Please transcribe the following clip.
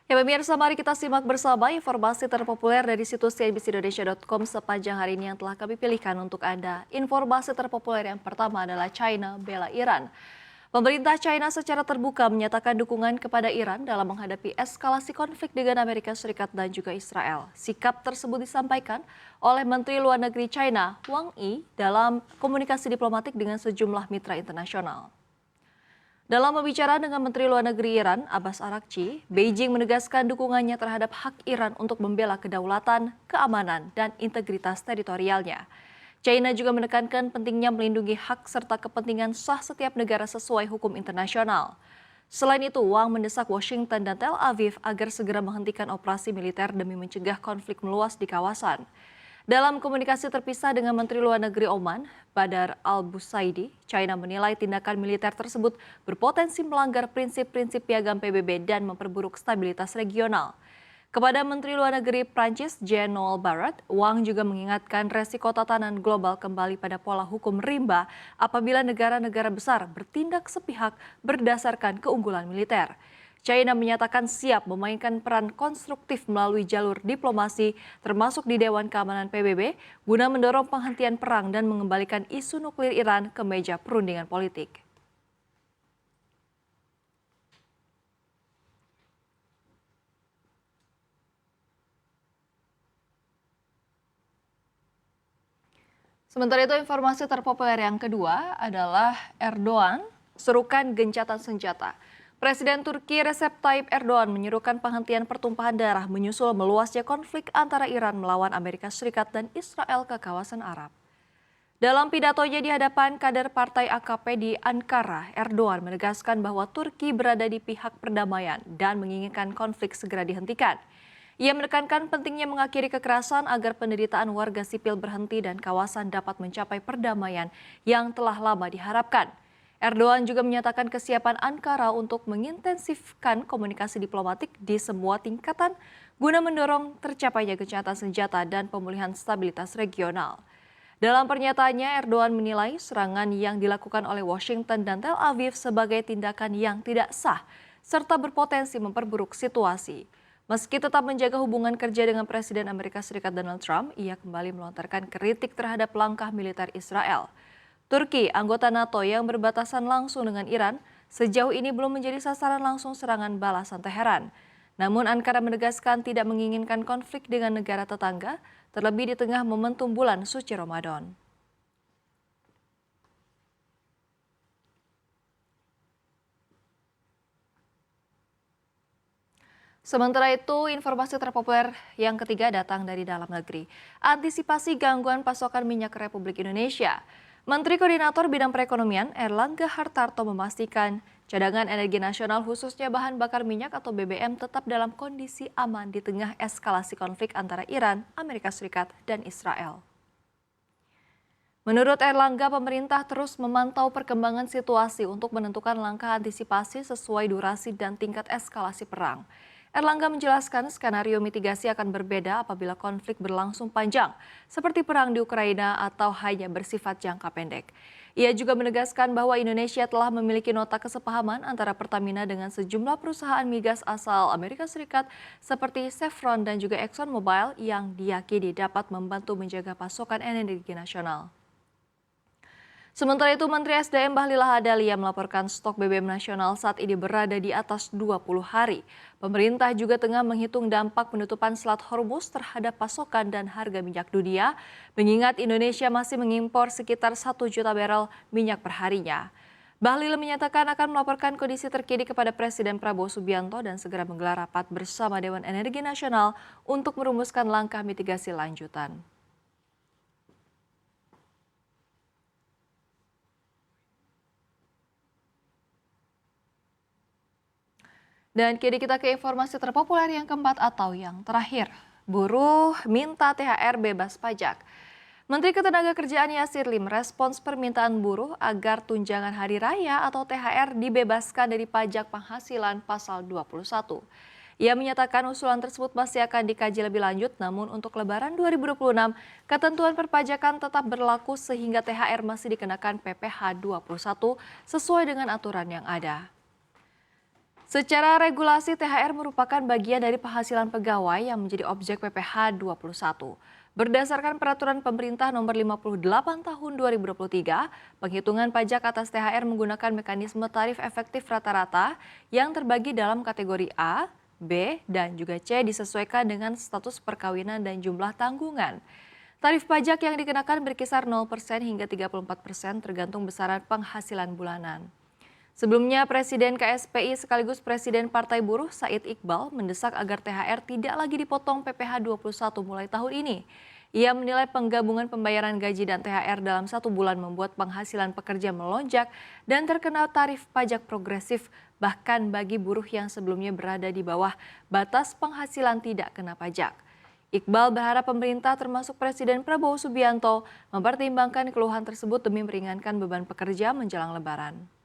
Ya pemirsa, mari kita simak bersama informasi terpopuler dari situs cnbcindonesia.com sepanjang hari ini yang telah kami pilihkan untuk Anda. Informasi terpopuler yang pertama adalah China bela Iran. Pemerintah China secara terbuka menyatakan dukungan kepada Iran dalam menghadapi eskalasi konflik dengan Amerika Serikat dan juga Israel. Sikap tersebut disampaikan oleh Menteri Luar Negeri China, Wang Yi, dalam komunikasi diplomatik dengan sejumlah mitra internasional. Dalam pembicaraan dengan Menteri Luar Negeri Iran, Abbas Araghchi, Beijing menegaskan dukungannya terhadap hak Iran untuk membela kedaulatan, keamanan, dan integritas teritorialnya. China juga menekankan pentingnya melindungi hak serta kepentingan sah setiap negara sesuai hukum internasional. Selain itu, Wang mendesak Washington dan Tel Aviv agar segera menghentikan operasi militer demi mencegah konflik meluas di kawasan. Dalam komunikasi terpisah dengan Menteri Luar Negeri Oman, Badar Al-Busaidi, China menilai tindakan militer tersebut berpotensi melanggar prinsip-prinsip piagam PBB dan memperburuk stabilitas regional. Kepada Menteri Luar Negeri Prancis, Jean-Noël Barrot, Wang juga mengingatkan resiko tatanan global kembali pada pola hukum rimba apabila negara-negara besar bertindak sepihak berdasarkan keunggulan militer. China menyatakan siap memainkan peran konstruktif melalui jalur diplomasi, termasuk di Dewan Keamanan PBB, guna mendorong penghentian perang dan mengembalikan isu nuklir Iran ke meja perundingan politik. Sementara itu, informasi terpopuler yang kedua adalah Erdogan serukan gencatan senjata. Presiden Turki Recep Tayyip Erdogan menyerukan penghentian pertumpahan darah menyusul meluasnya konflik antara Iran melawan Amerika Serikat dan Israel ke kawasan Arab. Dalam pidatonya di hadapan kader partai AKP di Ankara, Erdogan menegaskan bahwa Turki berada di pihak perdamaian dan menginginkan konflik segera dihentikan. Ia menekankan pentingnya mengakhiri kekerasan agar penderitaan warga sipil berhenti dan kawasan dapat mencapai perdamaian yang telah lama diharapkan. Erdogan juga menyatakan kesiapan Ankara untuk mengintensifkan komunikasi diplomatik di semua tingkatan guna mendorong tercapainya gencatan senjata dan pemulihan stabilitas regional. Dalam pernyataannya, Erdogan menilai serangan yang dilakukan oleh Washington dan Tel Aviv sebagai tindakan yang tidak sah serta berpotensi memperburuk situasi. Meski tetap menjaga hubungan kerja dengan Presiden Amerika Serikat Donald Trump, ia kembali melontarkan kritik terhadap langkah militer Israel. Turki, anggota NATO yang berbatasan langsung dengan Iran, sejauh ini belum menjadi sasaran langsung serangan balasan Teheran. Namun Ankara menegaskan tidak menginginkan konflik dengan negara tetangga, terlebih di tengah momentum bulan suci Ramadan. Sementara itu, informasi terpopuler yang ketiga datang dari dalam negeri. Antisipasi gangguan pasokan minyak ke Republik Indonesia. Menteri Koordinator Bidang Perekonomian Erlangga Hartarto memastikan cadangan energi nasional khususnya bahan bakar minyak atau BBM tetap dalam kondisi aman di tengah eskalasi konflik antara Iran, Amerika Serikat, dan Israel. Menurut Erlangga, pemerintah terus memantau perkembangan situasi untuk menentukan langkah antisipasi sesuai durasi dan tingkat eskalasi perang. Erlangga menjelaskan skenario mitigasi akan berbeda apabila konflik berlangsung panjang, seperti perang di Ukraina atau hanya bersifat jangka pendek. Ia juga menegaskan bahwa Indonesia telah memiliki nota kesepahaman antara Pertamina dengan sejumlah perusahaan migas asal Amerika Serikat seperti Chevron dan juga ExxonMobil yang diyakini dapat membantu menjaga pasokan energi nasional. Sementara itu, Menteri SDM Bahlil Lahadalia melaporkan stok BBM nasional saat ini berada di atas 20 hari. Pemerintah juga tengah menghitung dampak penutupan Selat Hormuz terhadap pasokan dan harga minyak dunia, mengingat Indonesia masih mengimpor sekitar 1 juta barel minyak perharinya. Bahlil menyatakan akan melaporkan kondisi terkini kepada Presiden Prabowo Subianto dan segera menggelar rapat bersama Dewan Energi Nasional untuk merumuskan langkah mitigasi lanjutan. Dan kini kita ke informasi terpopuler yang keempat atau yang terakhir. Buruh minta THR bebas pajak. Menteri Ketenagakerjaan Yasir Lim merespons permintaan buruh agar tunjangan hari raya atau THR dibebaskan dari pajak penghasilan pasal 21. Ia menyatakan usulan tersebut masih akan dikaji lebih lanjut, namun untuk Lebaran 2026, ketentuan perpajakan tetap berlaku sehingga THR masih dikenakan PPh 21 sesuai dengan aturan yang ada. Secara regulasi, THR merupakan bagian dari penghasilan pegawai yang menjadi objek PPh 21. Berdasarkan Peraturan Pemerintah Nomor 58 Tahun 2023, penghitungan pajak atas THR menggunakan mekanisme tarif efektif rata-rata yang terbagi dalam kategori A, B, dan juga C disesuaikan dengan status perkawinan dan jumlah tanggungan. Tarif pajak yang dikenakan berkisar 0% hingga 34% tergantung besaran penghasilan bulanan. Sebelumnya, Presiden KSPI sekaligus Presiden Partai Buruh Said Iqbal mendesak agar THR tidak lagi dipotong PPh 21 mulai tahun ini. Ia menilai penggabungan pembayaran gaji dan THR dalam 1 bulan membuat penghasilan pekerja melonjak dan terkena tarif pajak progresif, bahkan bagi buruh yang sebelumnya berada di bawah batas penghasilan tidak kena pajak. Iqbal berharap pemerintah termasuk Presiden Prabowo Subianto mempertimbangkan keluhan tersebut demi meringankan beban pekerja menjelang Lebaran.